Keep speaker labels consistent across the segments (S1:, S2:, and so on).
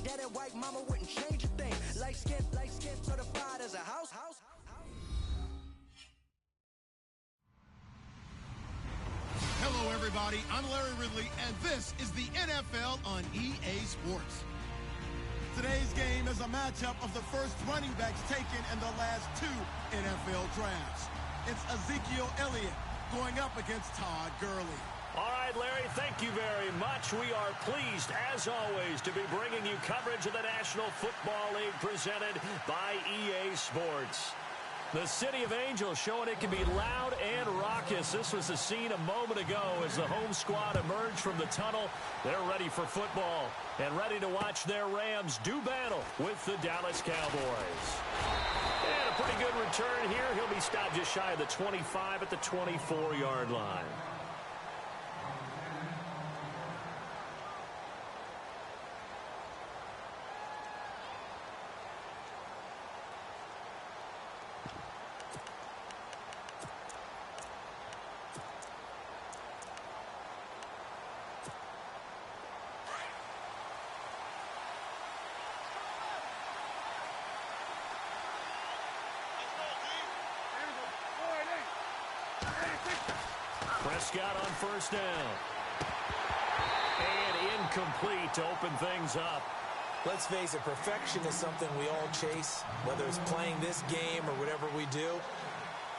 S1: Dad and white mama wouldn't change a thing. Light skin, certified as a house.
S2: Hello, everybody. I'm Larry Ridley, and this is the NFL on EA Sports. Today's game is a matchup of the first running backs taken in the last 2 NFL drafts. It's Ezekiel Elliott going up against Todd Gurley.
S3: All right, Larry, thank you very much. We are pleased, as always, to be bringing you coverage of the National Football League presented by EA Sports. The City of Angels showing it can be loud and raucous. This was the scene a moment ago as the home squad emerged from the tunnel. They're ready for football and ready to watch their Rams do battle with the Dallas Cowboys. And a pretty good return here. He'll be stopped just shy of the 25 at the 24-yard line. Prescott on first down. And incomplete to open things up.
S4: Let's face it, perfection is something we all chase, whether it's playing this game or whatever we do.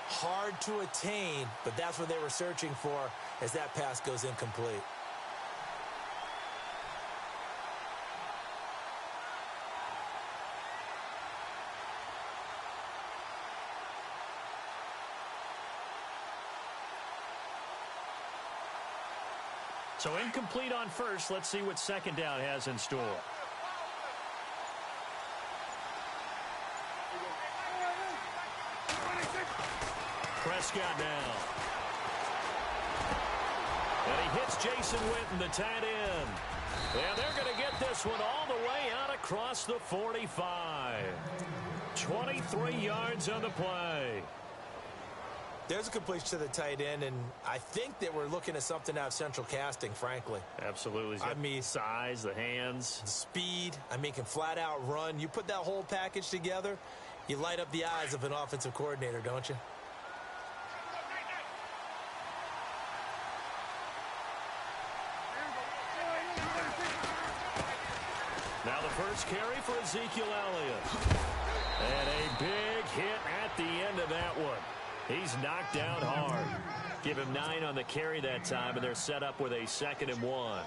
S4: Hard to attain, but that's what they were searching for as that pass goes incomplete.
S3: So incomplete on first. Let's see what second down has in store. Prescott now. And he hits Jason Witten, the tight end. And they're going to get this one all the way out across the 45. 23 yards on the play.
S4: There's a completion to the tight end, and I think that we're looking at something out of central casting, frankly.
S3: Absolutely. I mean, size, the hands.
S4: The speed. I mean, can flat out run. You put that whole package together, you light up the eyes of an offensive coordinator, don't you?
S3: Now the first carry for Ezekiel Elliott. And a big hit at the end of that one. He's knocked down hard. Give him 9 on the carry that time, and they're set up with a 2nd and 1.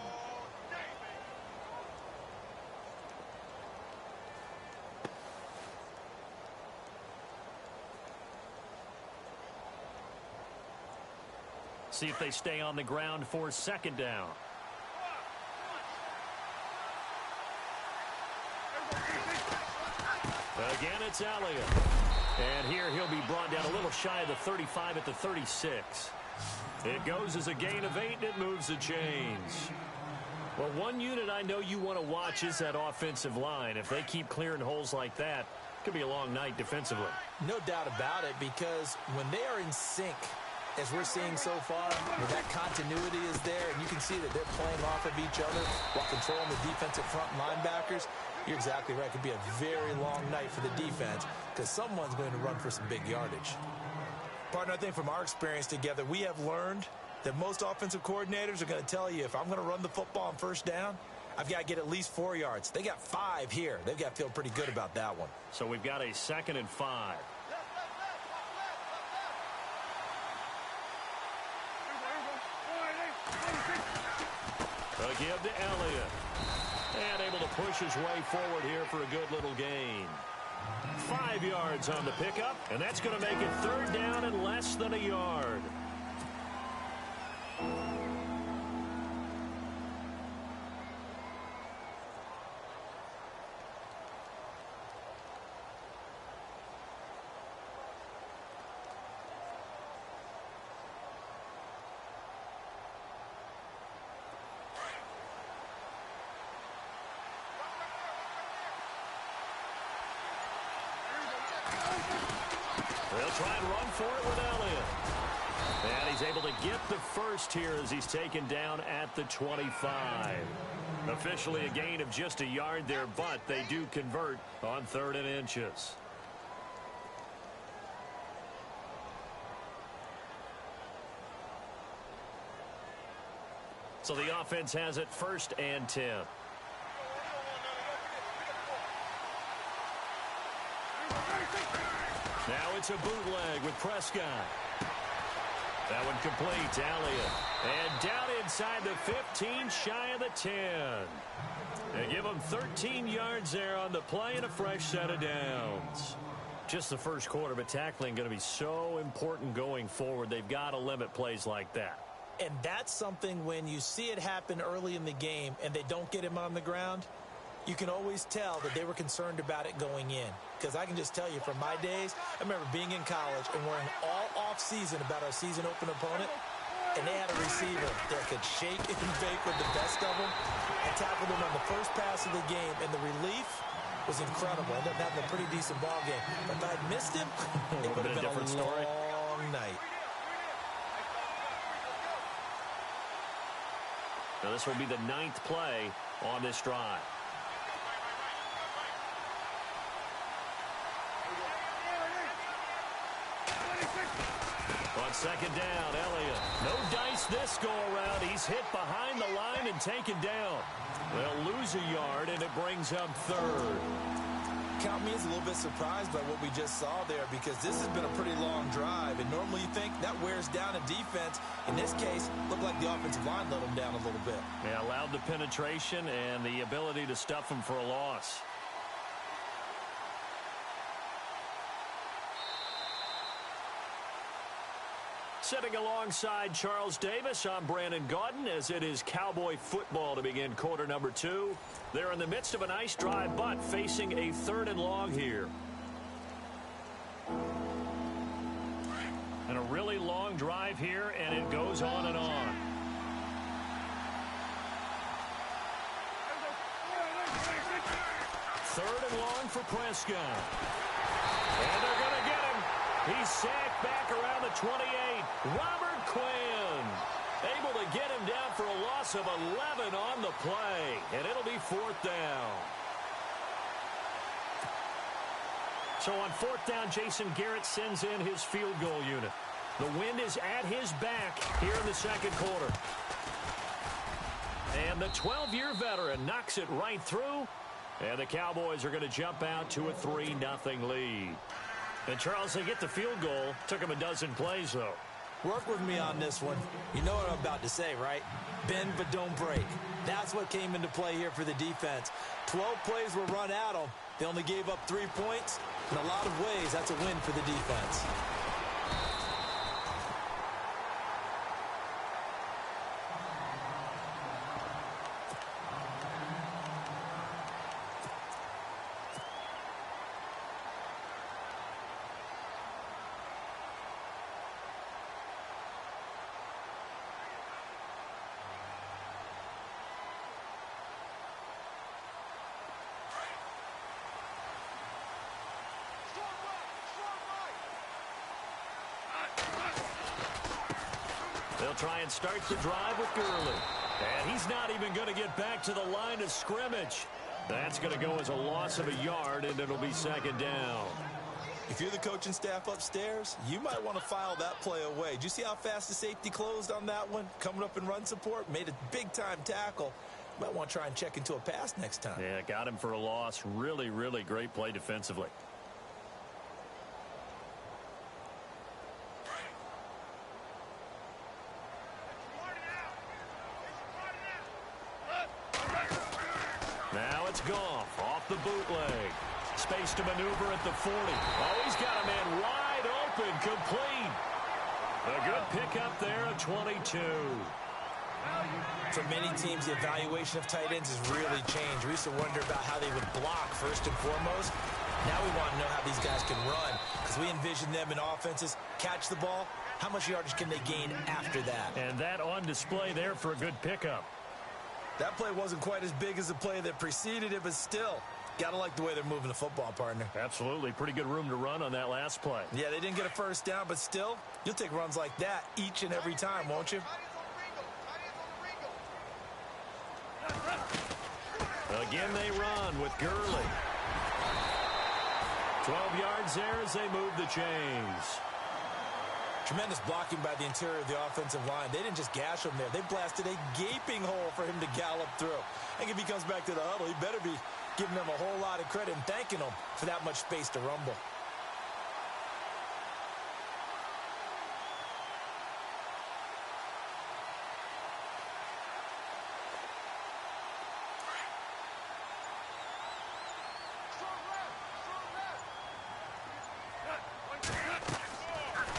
S3: See if they stay on the ground for 2nd down. Again, it's Elliott. And here he'll be brought down a little shy of the 35 at the 36. It goes as a gain of 8, and it moves the chains. Well, one unit I know you want to watch is that offensive line. If they keep clearing holes like that, it could be a long night defensively.
S4: No doubt about it, because when they are in sync, as we're seeing so far, where that continuity is there, and you can see that they're playing off of each other while controlling the defensive front linebackers, you're exactly right. It could be a very long night for the defense because someone's going to run for some big yardage. Partner, I think from our experience together, we have learned that most offensive coordinators are going to tell you, if I'm going to run the football on first down, I've got to get at least 4 yards. They got 5 here. They've got to feel pretty good about that one.
S3: So we've got a 2nd and 5. A give to Elliott. And able to push his way forward here for a good little gain. 5 yards on the pickup, and that's going to make it 3rd down and less than a yard. They'll try and run for it with Elliott. And he's able to get the first here as he's taken down at the 25. Officially a gain of just a yard there, but they do convert on 3rd and inches. So the offense has it 1st and 10. Now it's a bootleg with Prescott. That one complete to Elliott. And down inside the 15, shy of the 10. They give him 13 yards there on the play and a fresh set of downs. Just the first quarter, but tackling going to be so important going forward. They've got to limit plays like that.
S4: And that's something when you see it happen early in the game and they don't get him on the ground, you can always tell that they were concerned about it going in. Because I can just tell you from my days, I remember being in college and worrying all off-season about our season-open opponent, and they had a receiver that could shake and bake with the best of them. I tackled him on the first pass of the game, and the relief was incredible. I ended up having a pretty decent ball game. But if I'd missed him, it would have been a long night.
S3: Now this will be the 9th play on this drive. On 2nd down, Elliott. No dice this go-around. He's hit behind the line and taken down. They'll lose a yard, and it brings up 3rd.
S4: Count me as a little bit surprised by what we just saw there, because this has been a pretty long drive, and normally you think that wears down a defense. In this case, looked like the offensive line let them down a little bit.
S3: Yeah, allowed the penetration and the ability to stuff them for a loss. Sitting alongside Charles Davis, I'm Brandon Gaudin, as it is Cowboy football to begin quarter number 2. They're in the midst of a nice drive, but facing a 3rd and long here. And a really long drive here, and it goes on and on. Third and long for Prescott. And they're going to get him. He's sacked back around the 28. Robert Quinn able to get him down for a loss of 11 on the play. And it'll be 4th down. So on 4th down, Jason Garrett sends in his field goal unit. The wind is at his back here in the 2nd quarter. And the 12-year veteran knocks it right through. And the Cowboys are going to jump out to a 3-0 lead. And, Charles, they get the field goal. Took them a dozen plays, though.
S4: Work with me on this one. You know what I'm about to say, right? Bend but don't break. That's what came into play here for the defense. 12 plays were run at them. They only gave up 3 points. In a lot of ways, that's a win for the defense.
S3: They'll try and start the drive with Gurley. And he's not even going to get back to the line of scrimmage. That's going to go as a loss of a yard, and it'll be 2nd down.
S4: If you're the coaching staff upstairs, you might want to file that play away. Did you see how fast the safety closed on that one? Coming up in run support, made a big-time tackle. You might want to try and check into a pass next time.
S3: Yeah, got him for a loss. Really, really great play defensively. Now it's Goff off the bootleg. Space to maneuver at the 40. Oh, he's got a man wide open, complete. A good pickup there at 22.
S4: For many teams, the evaluation of tight ends has really changed. We used to wonder about how they would block first and foremost. Now we want to know how these guys can run, because we envision them in offenses catch the ball. How much yardage can they gain after that?
S3: And that on display there for a good pickup.
S4: That play wasn't quite as big as the play that preceded it, but still, got to like the way they're moving the football, partner.
S3: Absolutely. Pretty good room to run on that last play.
S4: Yeah, they didn't get a first down, but still, you'll take runs like that each and every time, won't you?
S3: Again they run with Gurley. 12 yards there as they move the chains.
S4: Tremendous blocking by the interior of the offensive line. They didn't just gash him there. They blasted a gaping hole for him to gallop through. I think if he comes back to the huddle, he better be giving them a whole lot of credit and thanking them for that much space to rumble.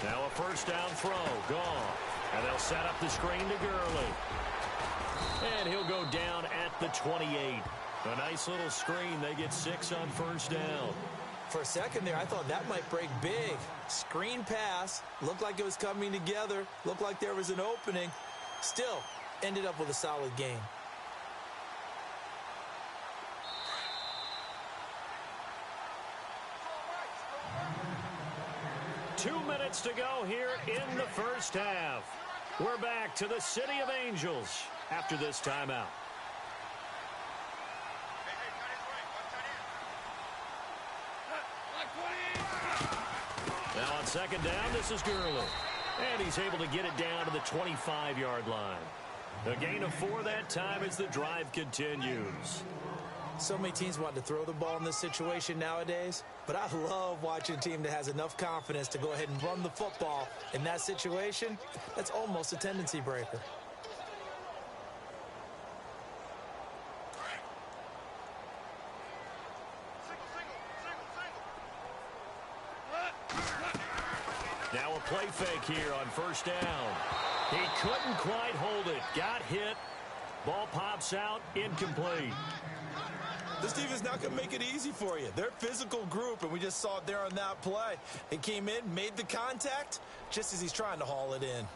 S3: Now a first down throw, gone. And they'll set up the screen to Gurley. And he'll go down at the 28. A nice little screen. They get 6 on first down.
S4: For a second there, I thought that might break big. Screen pass. Looked like it was coming together. Looked like there was an opening. Still, ended up with a solid game.
S3: Two minutes to go here in the first half. We're back to the City of Angels after this timeout. Now on second down, this is Gurley. And he's able to get it down to the 25-yard line. A gain of 4 that time as the drive continues.
S4: So many teams want to throw the ball in this situation nowadays, but I love watching a team that has enough confidence to go ahead and run the football in that situation. That's almost a tendency breaker.
S3: Now a play fake here on first down. He couldn't quite hold it. Got hit. Ball pops out. Incomplete.
S4: This team is not going to make it easy for you. They're a physical group, and we just saw it there on that play. They came in, made the contact, just as he's trying to haul it in.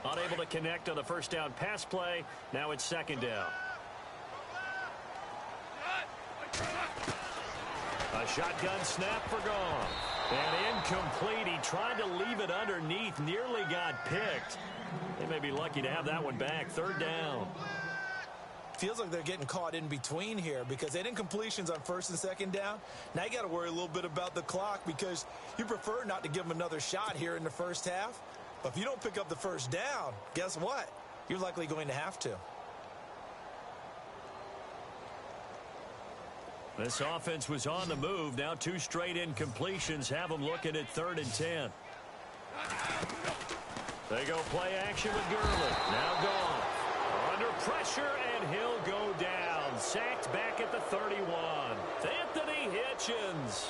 S3: Unable to connect on the first down pass play. Now it's second down. A shotgun snap for gone. And incomplete. He tried to leave it underneath. Nearly got picked. They may be lucky to have that one back. Third down.
S4: Feels like they're getting caught in between here because they didn't completions on first and second down. Now you got to worry a little bit about the clock because you prefer not to give them another shot here in the first half. But if you don't pick up the first down, guess what? You're likely going to have to.
S3: This offense was on the move. Now 2 straight incompletions have them looking at 3rd and 10. They go play action with Gurley. Now gone. Under pressure, and he'll go down. Sacked back at the 31. Anthony Hitchens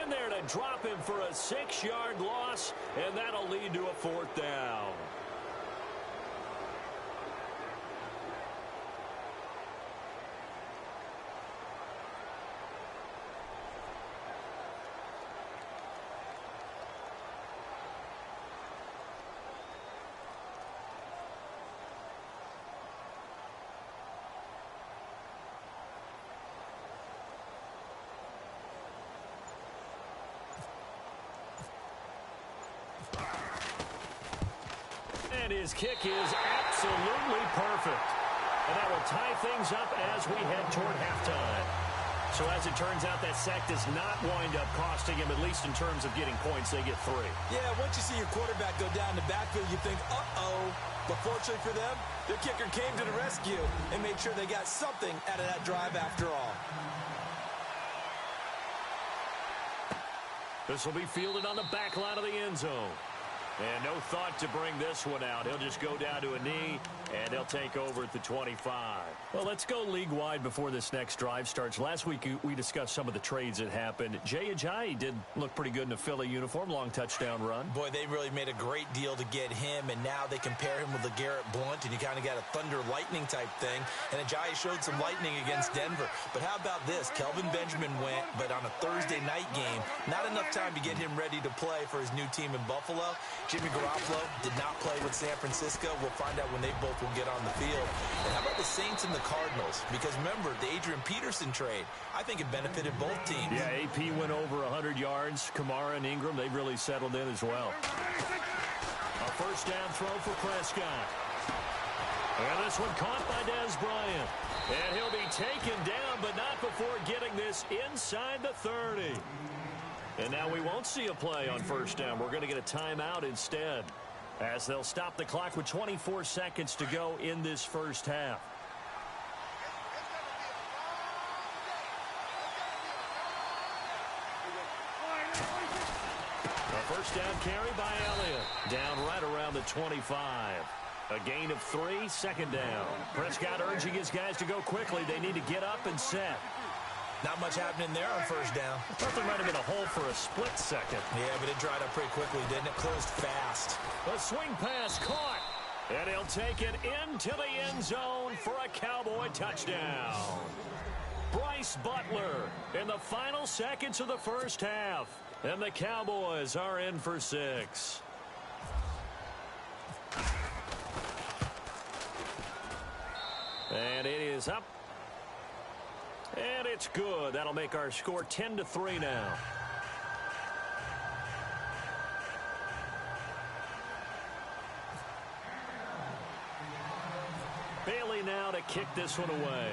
S3: in there to drop him for a 6-yard loss, and that'll lead to a 4th down. And his kick is absolutely perfect. And that will tie things up as we head toward halftime. So as it turns out, that sack does not wind up costing him, at least in terms of getting points. They get 3.
S4: Yeah, once you see your quarterback go down the backfield, you think, uh-oh. But fortunately for them, their kicker came to the rescue and made sure they got something out of that drive after all.
S3: This will be fielded on the back line of the end zone. And no thought to bring this one out. He'll just go down to a knee, and he'll take over at the 25. Well, let's go league-wide before this next drive starts. Last week, we discussed some of the trades that happened. Jay Ajayi did look pretty good in a Philly uniform, long touchdown run.
S4: Boy, they really made a great deal to get him, and now they compare him with LeGarrette Blount, and you kind of got a thunder-lightning type thing. And Ajayi showed some lightning against Denver. But how about this? Kelvin Benjamin went, but on a Thursday night game, not enough time to get him ready to play for his new team in Buffalo. Jimmy Garoppolo did not play with San Francisco. We'll find out when they both both will get on the field. And how about the Saints and the Cardinals? Because remember, the Adrian Peterson trade, I think it benefited both teams.
S3: Yeah, AP went over 100 yards. Kamara and Ingram, they've really settled in as well. A first down throw for Prescott. And this one caught by Dez Bryant. And he'll be taken down, but not before getting this inside the 30. And now we won't see a play on first down. We're going to get a timeout instead, as they'll stop the clock with 24 seconds to go in this first half. A first down carry by Elliott. Down right around the 25. A gain of 3, second down. Prescott urging his guys to go quickly. They need to get up and set.
S4: Not much happening there on first down.
S3: I thought there might have been a hole for a split second.
S4: Yeah, but it dried up pretty quickly, didn't it? Closed fast.
S3: A swing pass caught. And he'll take it into the end zone for a Cowboy touchdown. Bryce Butler in the final seconds of the first half. And the Cowboys are in for 6. And it is up. And it's good. That'll make our score 10-3 now. Bailey now to kick this one away.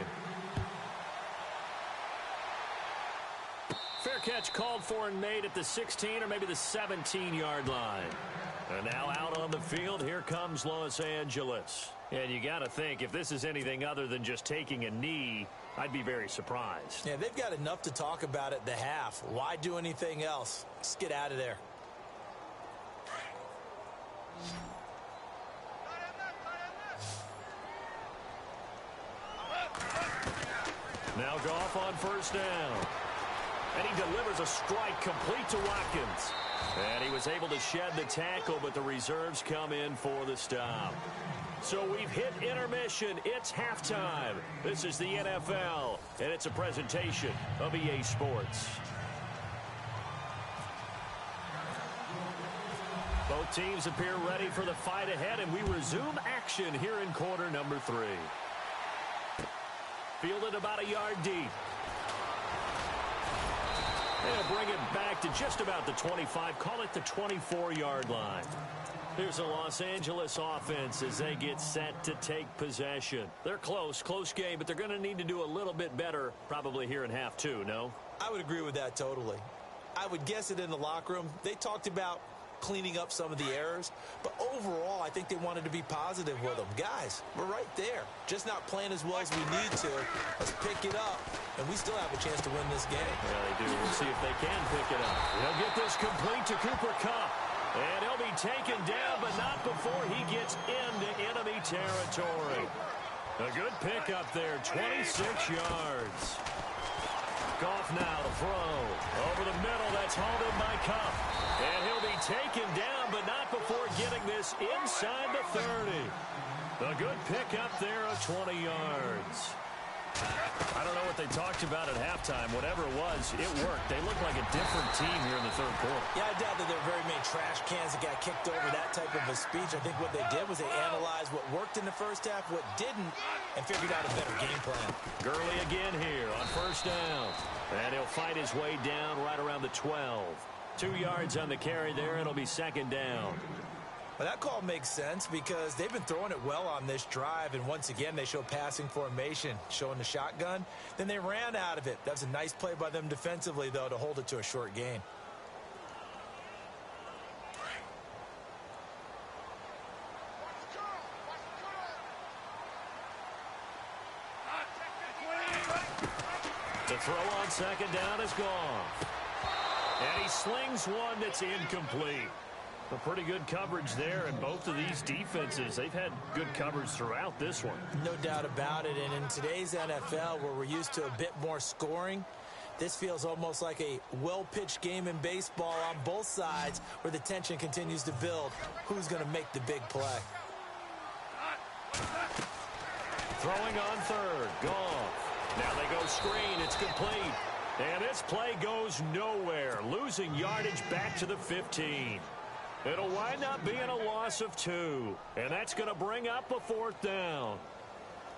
S3: Fair catch called for and made at the 16 or maybe the 17-yard line. And now out on the field, here comes Los Angeles. And you got to think, if this is anything other than just taking a knee, I'd be very surprised.
S4: Yeah, they've got enough to talk about at the half. Why do anything else? Just get out of there.
S3: Now Goff on first down. And he delivers a strike complete to Watkins. And he was able to shed the tackle, but the reserves come in for the stop. So we've hit intermission. It's halftime. This is the NFL, and it's a presentation of EA Sports. Both teams appear ready for the fight ahead, and we resume action here in quarter number 3. Fielded about a yard deep. They'll bring it back to just about the 25. Call it the 24-yard line. Here's the Los Angeles offense as they get set to take possession. They're close game, but they're going to need to do a little bit better probably here in half 2, no?
S4: I would agree with that totally. I would guess it in the locker room. They talked about cleaning up some of the errors, but overall I think they wanted to be positive with them. Guys, we're right there. Just not playing as well as we need to. Let's pick it up, and we still have a chance to win this game.
S3: Yeah, they do. We'll see if they can pick it up. They'll get this complete to Cooper Kupp. And he'll be taken down, but not before he gets into enemy territory. A good pickup there, 26 yards. Goff now to throw. Over the middle, that's hauled in by Kupp. And he'll be taken down, but not before getting this inside the 30. A good pickup there of 20 yards. I don't know what they talked about at halftime. Whatever it was, it worked. They look like a different team here in the third quarter.
S4: Yeah, I doubt that there are very many trash cans that got kicked over that type of a speech. I think what they did was they analyzed what worked in the first half, what didn't, and figured out a better game plan.
S3: Gurley again here on first down. And he'll fight his way down right around the 12. 2 yards on the carry there. It'll be second down.
S4: Well, that call makes sense because they've been throwing it well on this drive, and once again they show passing formation, showing the shotgun. Then they ran out of it. That's a nice play by them defensively, though, to hold it to a short gain.
S3: The throw on second down is gone. And he slings one that's incomplete. A pretty good coverage there, and both of these defenses, they've had good coverage throughout this one.
S4: No doubt about it, and in today's NFL, where we're used to a bit more scoring, this feels almost like a well-pitched game in baseball on both sides, where the tension continues to build. Who's going to make the big play?
S3: Throwing on third, Goff. Now they go screen, it's complete. And this play goes nowhere, losing yardage back to the 15. It'll wind up being a loss of 2. And that's going to bring up a 4th down.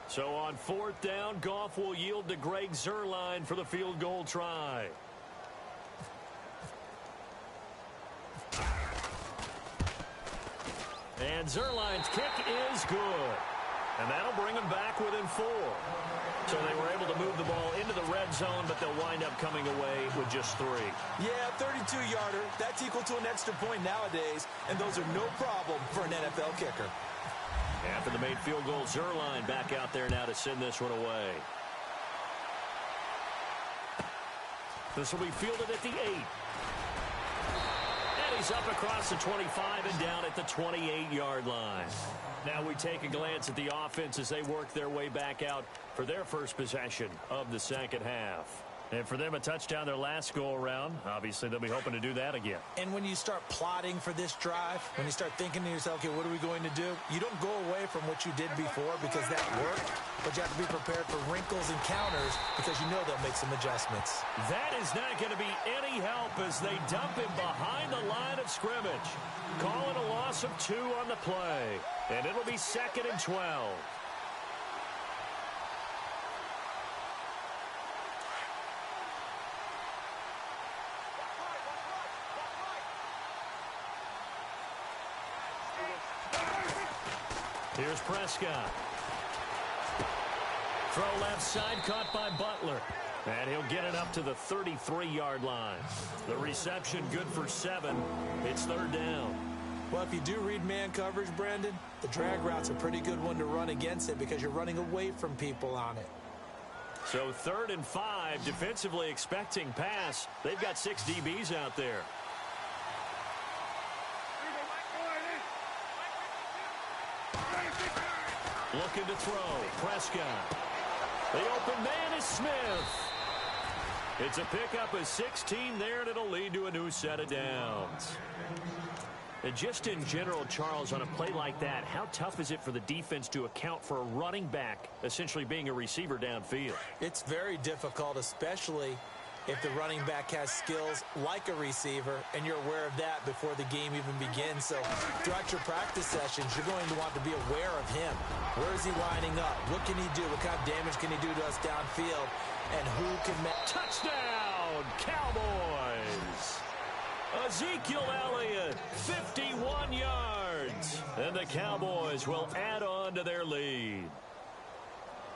S3: So on 4th down, Goff will yield to Greg Zuerlein for the field goal try. And Zuerlein's kick is good. And that'll bring them back within 4. So they were able to move the ball into the red zone, but they'll wind up coming away with just 3.
S4: Yeah, 32-yarder. That's equal to an extra point nowadays, and those are no problem for an NFL kicker.
S3: After the made field goal, Zuerlein back out there now to send this one away. This will be fielded at the 8. And he's up across the 25 and down at the 28-yard line. Now we take a glance at the offense as they work their way back out for their first possession of the second half. And for them, a touchdown their last go-around. Obviously, they'll be hoping to do that again.
S4: And when you start plotting for this drive, when you start thinking to yourself, okay, what are we going to do? You don't go away from what you did before because that worked, but you have to be prepared for wrinkles and counters because you know they'll make some adjustments.
S3: That is not going to be any help as they dump him behind the line of scrimmage. Call it a loss of 2 on the play, and it'll be 2nd and 12. Here's Prescott. Throw left side, caught by Butler. And he'll get it up to the 33-yard line. The reception good for 7. It's 3rd down.
S4: Well, if you do read man coverage, Brandon, the drag route's a pretty good one to run against it because you're running away from people on it.
S3: So 3rd and 5, defensively expecting pass. They've got 6 DBs out there. Looking to throw. Prescott. The open man is Smith. It's a pickup of 16 there, and it'll lead to a new set of downs. And just in general, Charles, on a play like that, how tough is it for the defense to account for a running back essentially being a receiver downfield?
S4: It's very difficult, especially if the running back has skills like a receiver, and you're aware of that before the game even begins. So throughout your practice sessions, you're going to want to be aware of him. Where is he lining up? What can he do? What kind of damage can he do to us downfield? And who can make...
S3: Touchdown, Cowboys! Ezekiel Elliott, 51 yards. And the Cowboys will add on to their lead.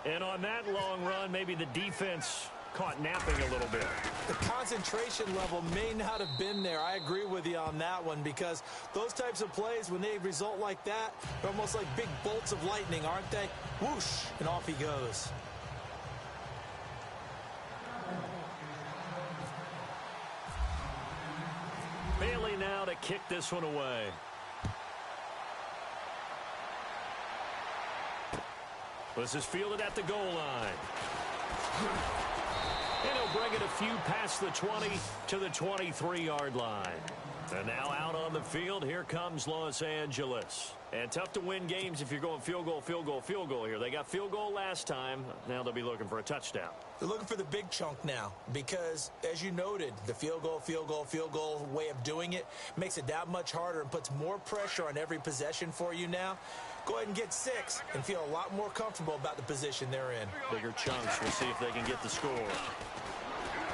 S3: And on that long run, maybe the defense caught napping a little bit.
S4: The concentration level may not have been there. I agree with you on that one because those types of plays, when they result like that, they're almost like big bolts of lightning, aren't they? Whoosh, and off he goes.
S3: Bailey now to kick this one away. This is fielded at the goal line. And he'll bring it a few past the 20 to the 23-yard line. And now out on the field, here comes Los Angeles. And tough to win games if you're going field goal, field goal, field goal here. They got field goal last time. Now they'll be looking for a touchdown.
S4: They're looking for the big chunk now because, as you noted, the field goal way of doing it makes it that much harder and puts more pressure on every possession for you now. Go ahead and get 6 and feel a lot more comfortable about the position they're in.
S3: Bigger chunks. We'll see if they can get the score.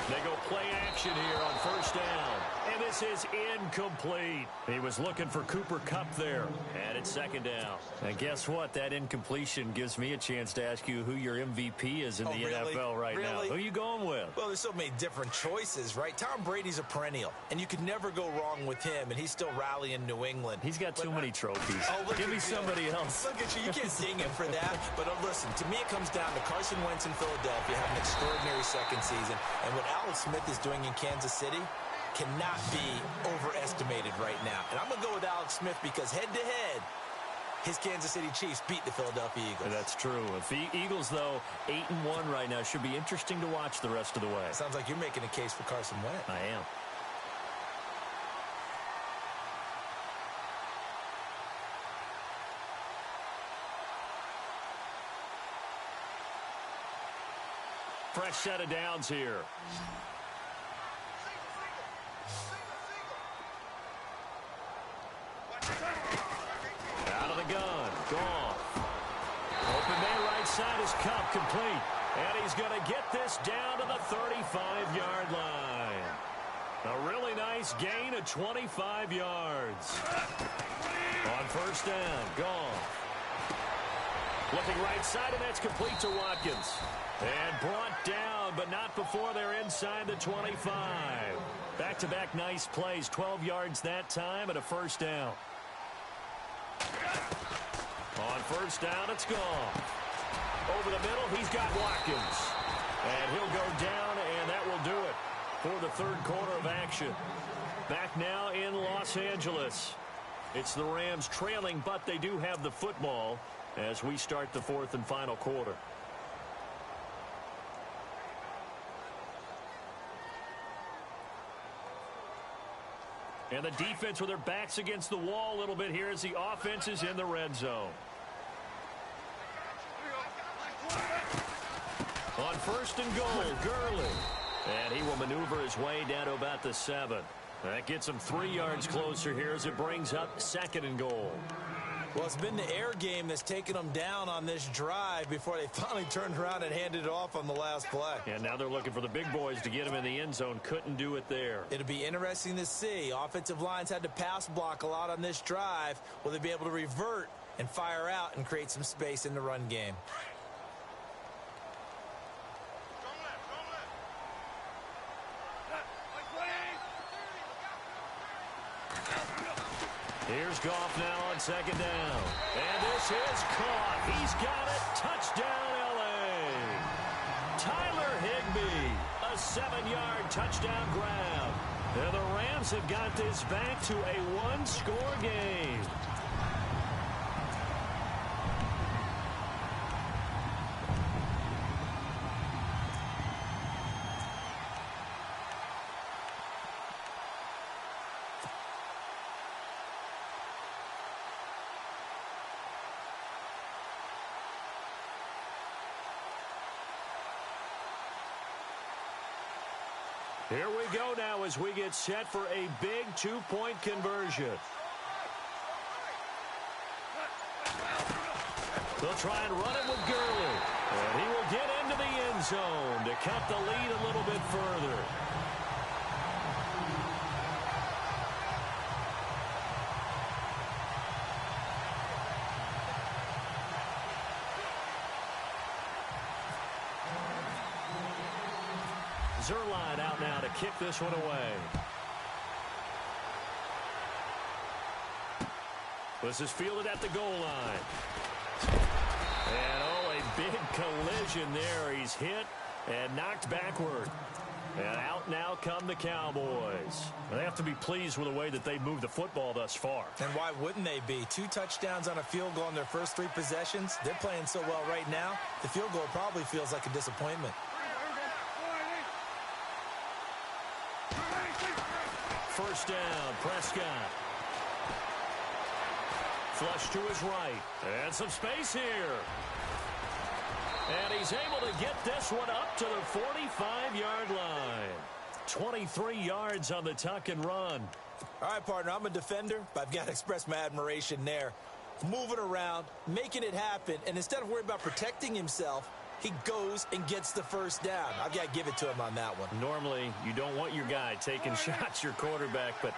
S3: They go play action here on 1st down. And this is incomplete. He was looking for Cooper Kupp there. And it's 2nd down. And guess what? That incompletion gives me a chance to ask you who your MVP is in the NFL right now. Who are you going with?
S4: Well, there's so many different choices, right? Tom Brady's a perennial, and you could never go wrong with him, and he's still rallying New England.
S3: He's got too many trophies. Give me somebody else.
S4: Look at you. You can't sing him for that. But listen, to me it comes down to Carson Wentz in Philadelphia having an extraordinary second season, and what Alex Smith is doing in Kansas City cannot be overestimated right now. And I'm going to go with Alex Smith because head-to-head, his Kansas City Chiefs beat the Philadelphia Eagles.
S3: That's true. If the Eagles, though, 8-1 right now, should be interesting to watch the rest of the way.
S4: Sounds like you're making a case for Carson Wentz.
S3: I am. Fresh set of downs here. Goff. Open man right side is Cup, complete. And he's going to get this down to the 35-yard line. A really nice gain of 25 yards. On first down, Goff. Looking right side, and that's complete to Watkins. And brought down, but not before they're inside the 25. Back-to-back nice plays, 12 yards that time, and a first down. On first down, it's Goff. Over the middle, he's got Watkins. And he'll go down, and that will do it for the third quarter of action. Back now in Los Angeles. It's the Rams trailing, but they do have the football as we start the fourth and final quarter. And the defense with their backs against the wall a little bit here as the offense is in the red zone. On first and goal, Gurley. And he will maneuver his way down to about the 7. That gets him 3 yards closer here as it brings up second and goal.
S4: Well, it's been the air game that's taken them down on this drive before they finally turned around and handed it off on the last play.
S3: And now they're looking for the big boys to get him in the end zone. Couldn't do it there.
S4: It'll be interesting to see. Offensive lines had to pass block a lot on this drive. Will they be able to revert and fire out and create some space in the run game?
S3: Here's Goff now on second down. And this is caught. He's got it. Touchdown, L.A. Tyler Higbee, a 7-yard touchdown grab. And the Rams have got this back to a one-score game. Here we go now as we get set for a big two-point conversion. They'll try and run it with Gurley. And he will get into the end zone to cut the lead a little bit further. Zerline out now to kick this one away. This is fielded at the goal line. And oh, a big collision there. He's hit and knocked backward. And out now come the Cowboys. They have to be pleased with the way that they moved the football thus far.
S4: And why wouldn't they be? 2 touchdowns on a field goal in their first 3 possessions. They're playing so well right now, the field goal probably feels like a disappointment.
S3: First down, Prescott. Flush to his right. And some space here. And he's able to get this one up to the 45-yard line. 23 yards on the tuck and run.
S4: All right, partner, I'm a defender, but I've got to express my admiration there. Moving around, making it happen, and instead of worrying about protecting himself, he goes and gets the first down. I've got to give it to him on that one.
S3: Normally, you don't want your guy taking shots, your quarterback, but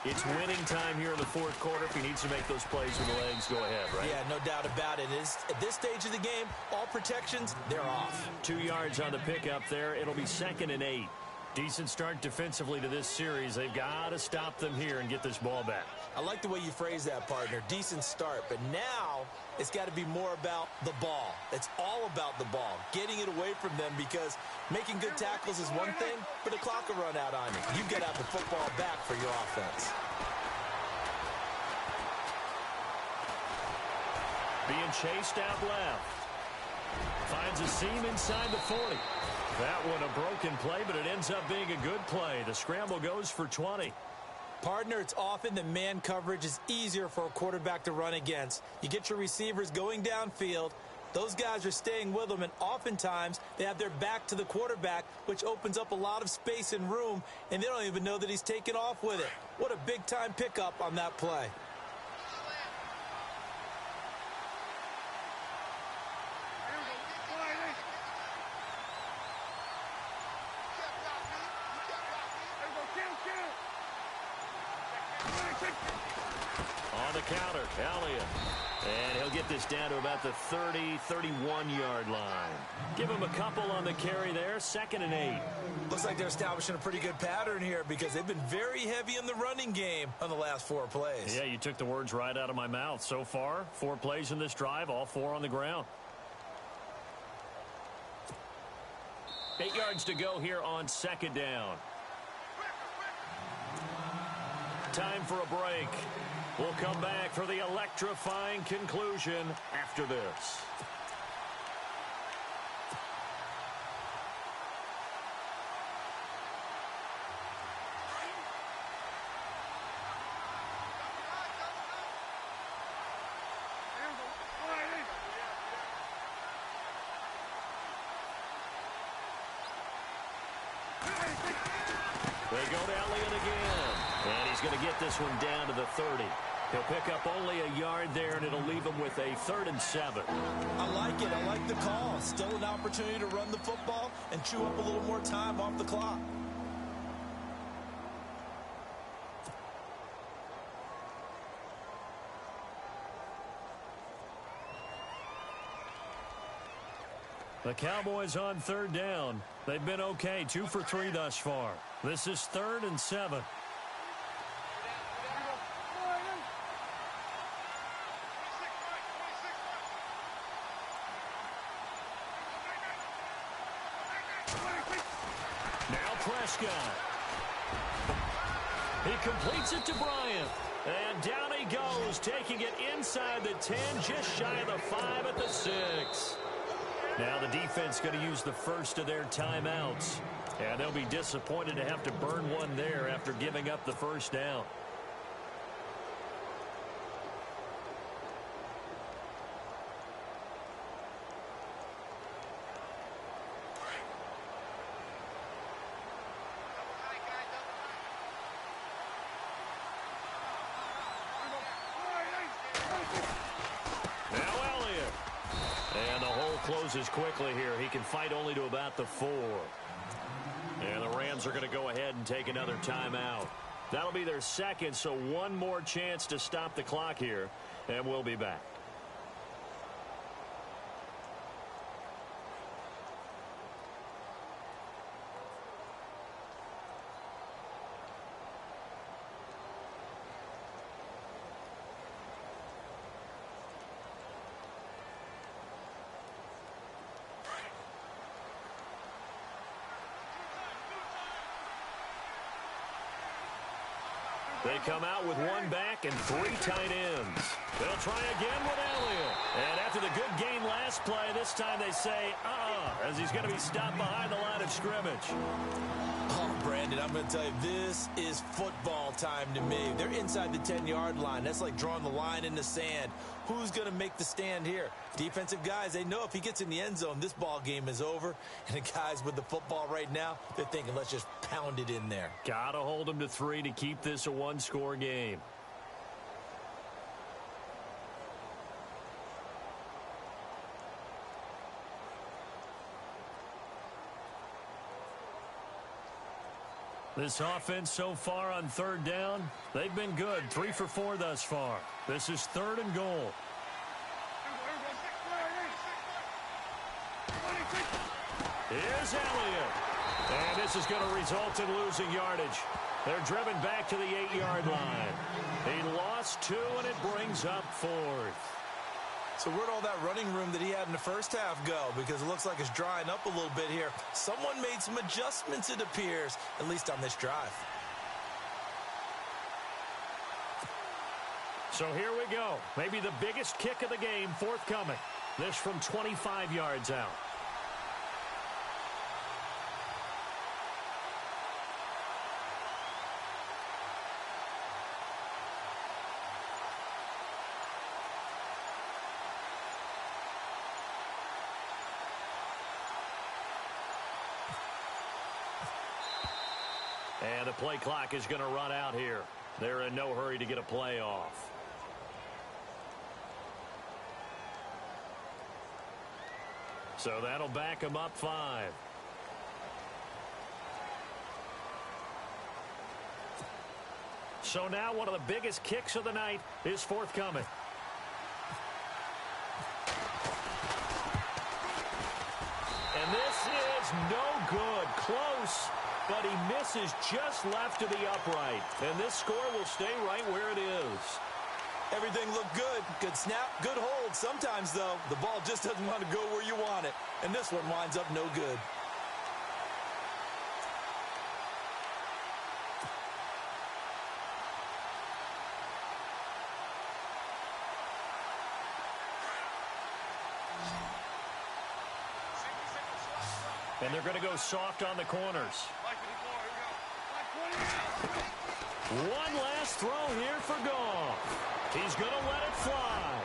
S3: it's winning time here in the fourth quarter. If he needs to make those plays with the legs, go ahead, right?
S4: Yeah, no doubt about it. At this stage of the game, all protections, they're off.
S3: 2 yards on the pickup there. It'll be 2nd and 8. Decent start defensively to this series. They've got to stop them here and get this ball back.
S4: I like the way you phrase that, partner. Decent start. But now it's got to be more about the ball. It's all about the ball, getting it away from them, because making good tackles is one thing, but the clock will run out on you. You've got to have the football back for your offense.
S3: Being chased out left. Finds a seam inside the 40. That one a broken play, but it ends up being a good play. The scramble goes for 20.
S4: Partner, it's often that man coverage is easier for a quarterback to run against. You get your receivers going downfield. Those guys are staying with them, and oftentimes they have their back to the quarterback, which opens up a lot of space and room, and they don't even know that he's taken off with it. What a big-time pickup on that play.
S3: On the counter, Elliott. And he'll get this down to about the 30, 31-yard line. Give him a couple on the carry there, 2nd and 8.
S4: Looks like they're establishing a pretty good pattern here because they've been very heavy in the running game on the last 4 plays.
S3: Yeah, you took the words right out of my mouth. So far, 4 plays in this drive, all 4 on the ground. 8 yards to go here on 2nd down. Time for a break. We'll come back for the electrifying conclusion after this. They go to Elliott again. And he's going to get this one down to the 30. He'll pick up only a yard there, and it'll leave him with a 3rd and 7.
S4: I like it. I like the call. Still an opportunity to run the football and chew up a little more time off the clock.
S3: The Cowboys on 3rd down. They've been okay, 2 for 3 thus far. This is 3rd and 7. Now Prescott. He completes it to Bryant. And down he goes, taking it inside the 10, just shy of the 5 at the 6. Now the defense going to use the first of their timeouts. And they'll be disappointed to have to burn one there after giving up the first down. Closes quickly here. He can fight only to about the 4. And the Rams are going to go ahead and take another timeout. That'll be their 2nd, so one more chance to stop the clock here, and we'll be back. They come out with 1 back and 3 tight ends. They'll try again with Elliott. And after the good game last play, this time they say, as he's going to be stopped behind the line of scrimmage.
S4: Oh, Brandon, I'm going to tell you, this is football time to me. They're inside the 10-yard line. That's like drawing the line in the sand. Who's going to make the stand here? Defensive guys, they know if he gets in the end zone, this ball game is over. And the guys with the football right now, they're thinking, let's just pound it in there.
S3: Got to hold him to 3 to keep this a 1-score game. This offense so far on 3rd down, they've been good. 3 for 4 thus far. This is 3rd and goal. Here's Elliott. And this is going to result in losing yardage. They're driven back to the 8-yard line. He lost 2, and it brings up 4th.
S4: So where'd all that running room that he had in the first half go? Because it looks like it's drying up a little bit here. Someone made some adjustments, it appears, at least on this drive.
S3: So here we go. Maybe the biggest kick of the game forthcoming. This from 25 yards out. And the play clock is going to run out here. They're in no hurry to get a play off. So that'll back them up 5. So now one of the biggest kicks of the night is forthcoming. And this is no good. Close, but he misses just left of the upright. And this score will stay right where it is.
S4: Everything looked good. Good snap, good hold. Sometimes, though, the ball just doesn't want to go where you want it. And this one winds up no good.
S3: And they're going to go soft on the corners. One last throw here for Goff. He's going to let it fly.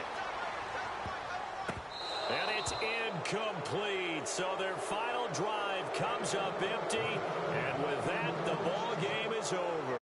S3: And it's incomplete. So their final drive comes up empty. And with that, the ball game is over.